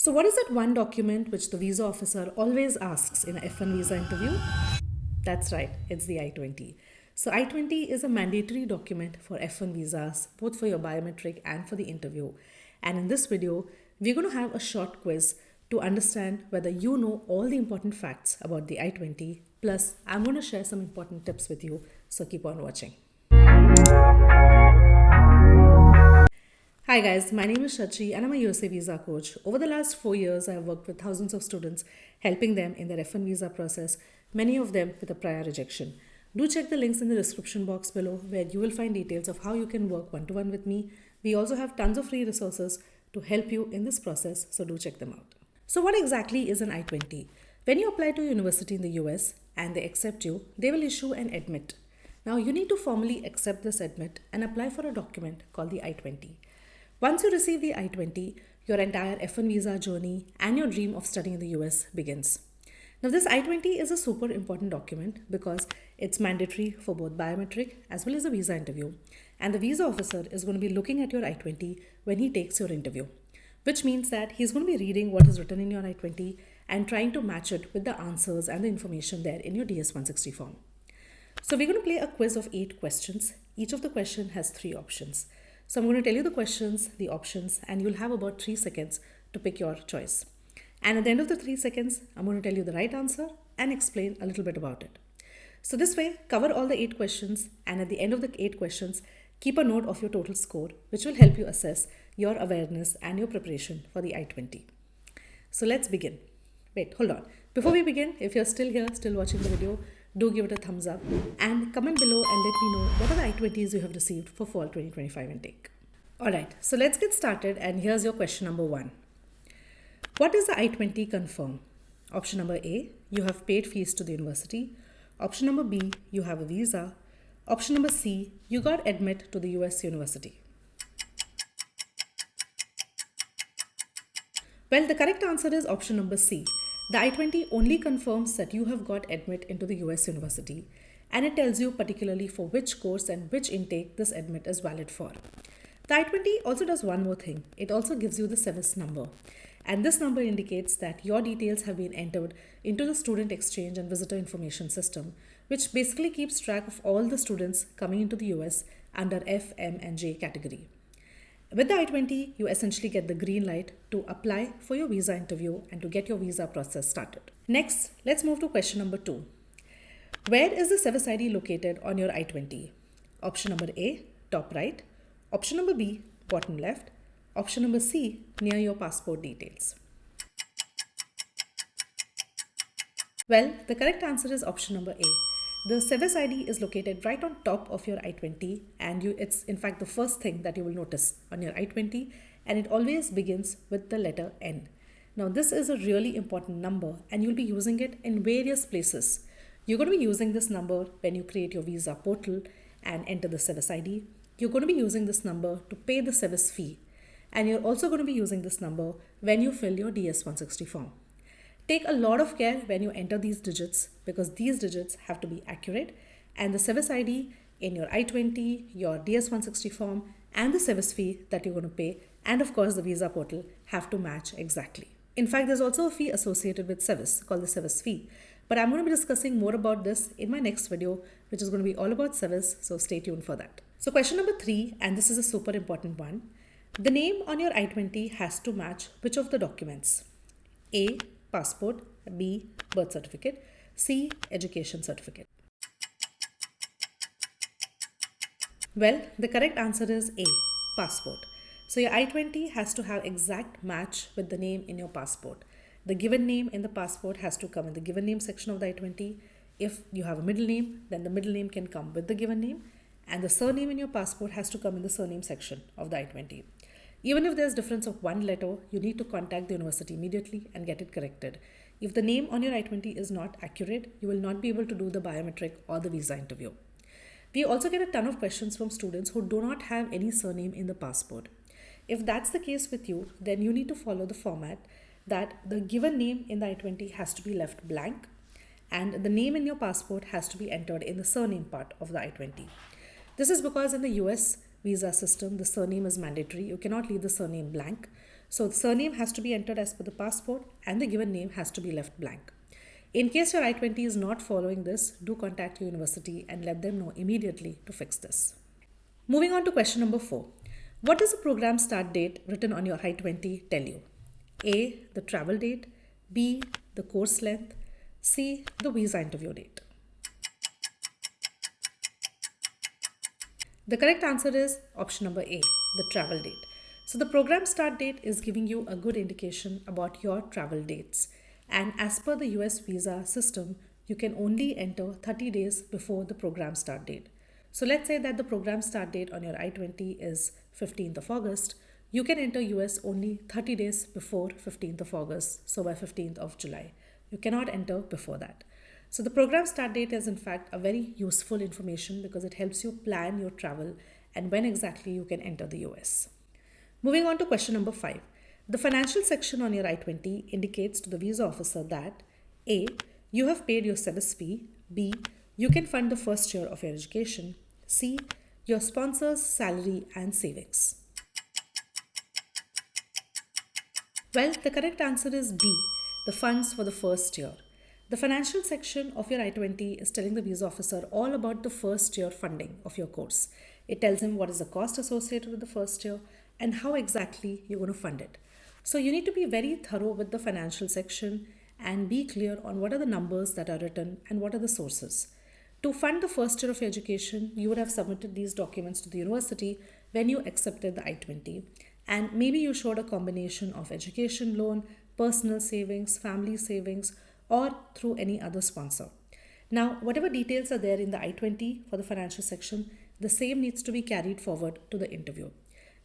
So, what is that one document which the visa officer always asks in a F1 visa interview? That's right, it's the I-20. So, I-20 is a mandatory document for F1 visas, both for your biometric and for the interview. And in this video, we're going to have a short quiz to understand whether you know all the important facts about the I-20. Plus, I'm going to share some important tips with you, so keep on watching. Hi guys, my name is Shachi and I'm a USA visa coach. Over the last 4 years, I have worked with thousands of students, helping them in their F1 visa process, many of them with a prior rejection. Do check the links in the description box below where you will find details of how you can work one-to-one with me. We also have tons of free resources to help you in this process, so do check them out. So what exactly is an I-20? When you apply to a university in the US and they accept you, they will issue an admit. Now you need to formally accept this admit and apply for a document called the I-20. Once you receive the I-20, your entire F1 visa journey and your dream of studying in the US begins. Now, this I-20 is a super important document because it's mandatory for both biometric as well as a visa interview. And the visa officer is going to be looking at your I-20 when he takes your interview, which means that he's going to be reading what is written in your I-20 and trying to match it with the answers and the information there in your DS-160 form. So we're going to play a quiz of 8 questions. Each of the question has 3 options. So I'm going to tell you the questions, the options, and you'll have about 3 seconds to pick your choice. And at the end of the 3 seconds, I'm going to tell you the right answer and explain a little bit about it. So this way, cover all the 8 questions, and at the end of the 8 questions, keep a note of your total score, which will help you assess your awareness and your preparation for the I-20. So let's begin. Wait, hold on. Before we begin, if you're still here, still watching the video, do give it a thumbs up and comment below and let me know what are the I-20s you have received for fall 2025 intake. Alright, so let's get started, and here's your question number 1. What does the I-20 confirm? Option number A, you have paid fees to the university. Option number B, you have a visa. Option number C, you got admit to the US university. Well, the correct answer is option number C. The I-20 only confirms that you have got admit into the US university, and it tells you particularly for which course and which intake this admit is valid for. The I-20 also does one more thing. It also gives you the SEVIS number, and this number indicates that your details have been entered into the Student Exchange and Visitor Information System, which basically keeps track of all the students coming into the US under F, M, and J category. With the I-20, you essentially get the green light to apply for your visa interview and to get your visa process started. Next, let's move to question number 2. Where is the SEVIS ID located on your I-20? Option number A, top right. Option number B, bottom left. Option number C, near your passport details. Well, the correct answer is option number A. The SEVIS ID is located right on top of your I-20, and it's in fact the first thing that you will notice on your I-20, and it always begins with the letter N. Now this is a really important number, and you'll be using it in various places. You're going to be using this number when you create your visa portal and enter the SEVIS ID. You're going to be using this number to pay the SEVIS fee, and you're also going to be using this number when you fill your DS-160 form. Take a lot of care when you enter these digits, because these digits have to be accurate, and the SEVIS ID in your I-20, your DS-160 form, and the SEVIS fee that you're going to pay, and of course the visa portal have to match exactly. In fact, there's also a fee associated with SEVIS called the SEVIS fee, but I'm going to be discussing more about this in my next video, which is going to be all about SEVIS, so stay tuned for that. So question number 3, and this is a super important one. The name on your I-20 has to match which of the documents? A, passport. B, birth certificate. C, education certificate. Well, the correct answer is A, passport. So your I-20 has to have exact match with the name in your passport. The given name in the passport has to come in the given name section of the I-20. If you have a middle name, then the middle name can come with the given name, and the surname in your passport has to come in the surname section of the I-20. Even if there's difference of one letter, you need to contact the university immediately and get it corrected. If the name on your I-20 is not accurate, you will not be able to do the biometric or the visa interview. We also get a ton of questions from students who do not have any surname in the passport. If that's the case with you, then you need to follow the format that the given name in the I-20 has to be left blank, and the name in your passport has to be entered in the surname part of the I-20. This is because in the US visa system, the surname is mandatory. You cannot leave the surname blank. So the surname has to be entered as per the passport and the given name has to be left blank. In case your I-20 is not following this, do contact your university and let them know immediately to fix this. Moving on to question number 4. What does the program start date written on your I-20 tell you? A. The travel date. B. The course length. C. The visa interview date. The correct answer is option number A, the travel date. So the program start date is giving you a good indication about your travel dates. And as per the US visa system, you can only enter 30 days before the program start date. So let's say that the program start date on your I-20 is 15th of August. You can enter US only 30 days before 15th of August, so by 15th of July. You cannot enter before that. So the program start date is in fact a very useful information because it helps you plan your travel and when exactly you can enter the US. Moving on to question number 5. The financial section on your I-20 indicates to the visa officer that A. You have paid your service fee. B. You can fund the first year of your education. C. Your sponsor's salary and savings. Well, the correct answer is B. The funds for the first year. The financial section of your I-20 is telling the visa officer all about the first year funding of your course. It tells him what is the cost associated with the first year and how exactly you're going to fund it. So you need to be very thorough with the financial section and be clear on what are the numbers that are written and what are the sources. To fund the first year of your education, you would have submitted these documents to the university when you accepted the I-20. And maybe you showed a combination of education loan, personal savings, family savings, or through any other sponsor. Now, whatever details are there in the I-20 for the financial section, the same needs to be carried forward to the interview.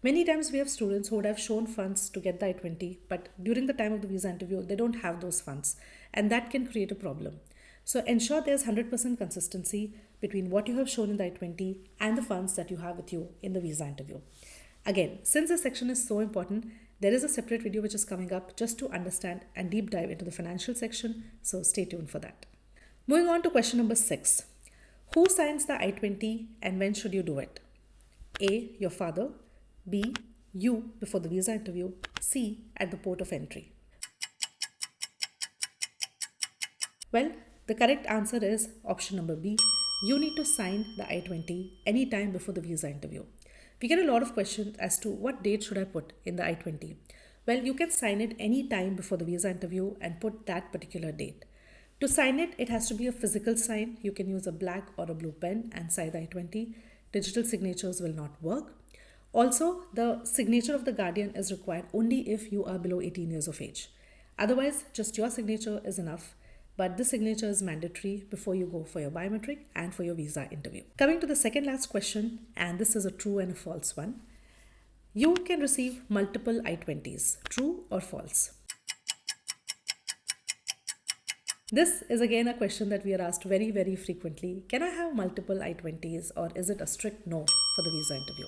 Many times we have students who would have shown funds to get the I-20, but during the time of the visa interview, they don't have those funds, and that can create a problem. So ensure there's 100% consistency between what you have shown in the I-20 and the funds that you have with you in the visa interview. Again, since this section is so important, there is a separate video which is coming up just to understand and deep dive into the financial section, so stay tuned for that. Moving on to question number 6. Who signs the I-20 and when should you do it? A. Your father. B. You before the visa interview. C. At the port of entry. Well, the correct answer is option number B. You need to sign the I-20 anytime before the visa interview. We get a lot of questions as to what date should I put in the I-20. Well, you can sign it any time before the visa interview and put that particular date. To sign it, it has to be a physical sign. You can use a black or a blue pen and sign the I-20. Digital signatures will not work. Also, the signature of the guardian is required only if you are below 18 years of age. Otherwise, just your signature is enough. But this signature is mandatory before you go for your biometric and for your visa interview. Coming to the second last question, and this is a true and a false one. You can receive multiple I-20s, true or false? This is again a question that we are asked very, very frequently. Can I have multiple I-20s or is it a strict no for the visa interview?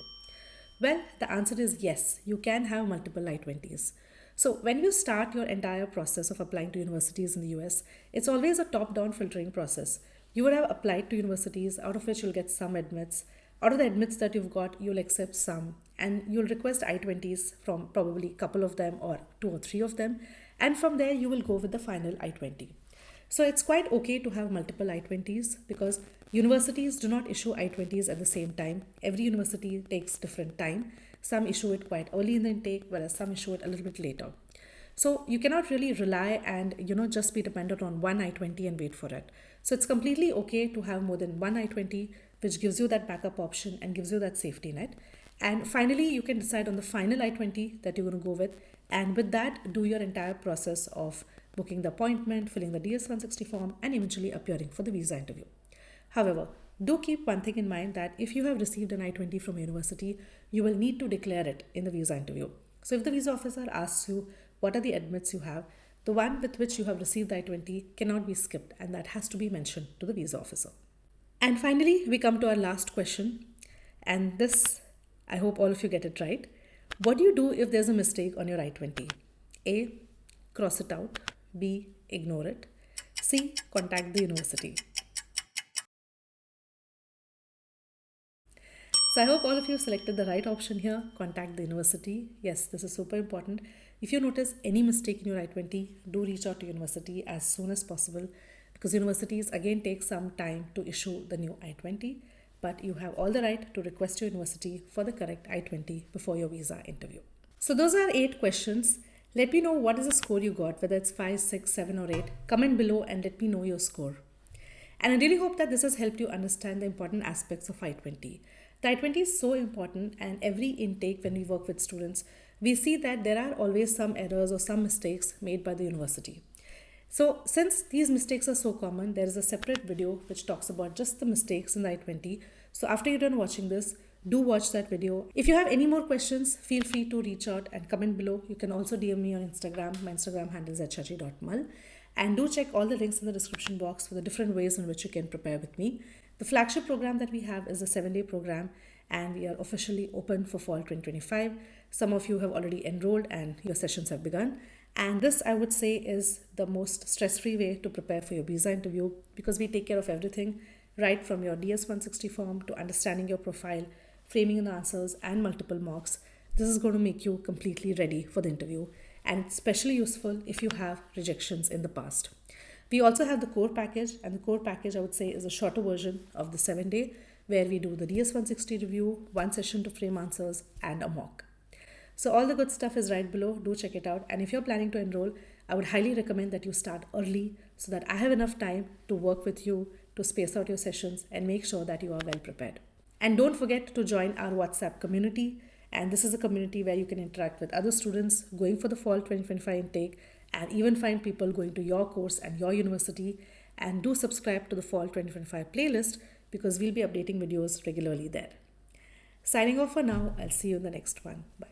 Well, the answer is yes, you can have multiple I-20s. So when you start your entire process of applying to universities in the US, it's always a top-down filtering process. You would have applied to universities out of which you'll get some admits. Out of the admits that you've got, you'll accept some and you'll request I-20s from probably a couple of them or 2 or 3 of them. And from there, you will go with the final I-20. So it's quite okay to have multiple I-20s because universities do not issue I-20s at the same time. Every university takes different time. Some issue it quite early in the intake, whereas some issue it a little bit later. So you cannot really rely and just be dependent on one I-20 and wait for it. So it's completely okay to have more than one I-20, which gives you that backup option and gives you that safety net. And finally, you can decide on the final I-20 that you're going to go with. And with that, do your entire process of booking the appointment, filling the DS-160 form, and eventually appearing for the visa interview. However, do keep one thing in mind that if you have received an I-20 from a university, you will need to declare it in the visa interview. So if the visa officer asks you what are the admits you have, the one with which you have received the I-20 cannot be skipped and that has to be mentioned to the visa officer. And finally, we come to our last question. And this, I hope all of you get it right. What do you do if there's a mistake on your I-20? A. Cross it out. B. Ignore it. C. Contact the university. So I hope all of you selected the right option here. Contact the university. Yes, this is super important. If you notice any mistake in your I-20, do reach out to university as soon as possible because universities again take some time to issue the new I-20, but you have all the right to request your university for the correct I-20 before your visa interview. So those are 8 questions. Let me know what is the score you got, whether it's 5, 6, 7 or 8. Comment below and let me know your score. And I really hope that this has helped you understand the important aspects of I-20. The I-20 is so important, and every intake when we work with students, we see that there are always some errors or some mistakes made by the university. So since these mistakes are so common, there is a separate video which talks about just the mistakes in the I-20. So after you're done watching this, do watch that video. If you have any more questions, feel free to reach out and comment below. You can also DM me on Instagram. My Instagram handle is @shachi.mall. And do check all the links in the description box for the different ways in which you can prepare with me. The flagship program that we have is a 7-day program, and we are officially open for fall 2025. Some of you have already enrolled and your sessions have begun. And this, I would say, is the most stress-free way to prepare for your visa interview because we take care of everything, right from your DS-160 form to understanding your profile, framing the answers, and multiple mocks. This is going to make you completely ready for the interview, and it's especially useful if you have rejections in the past. We also have the core package, and the core package, I would say, is a shorter version of the 7-day where we do the DS-160 review, 1 session to frame answers, and a mock. So all the good stuff is right below. Do check it out. And if you're planning to enroll, I would highly recommend that you start early so that I have enough time to work with you, to space out your sessions and make sure that you are well prepared. And don't forget to join our WhatsApp community. And this is a community where you can interact with other students going for the fall 2025 intake and even find people going to your course and your university. And do subscribe to the fall 2025 playlist because we'll be updating videos regularly there. Signing off for now. I'll see you in the next one. Bye.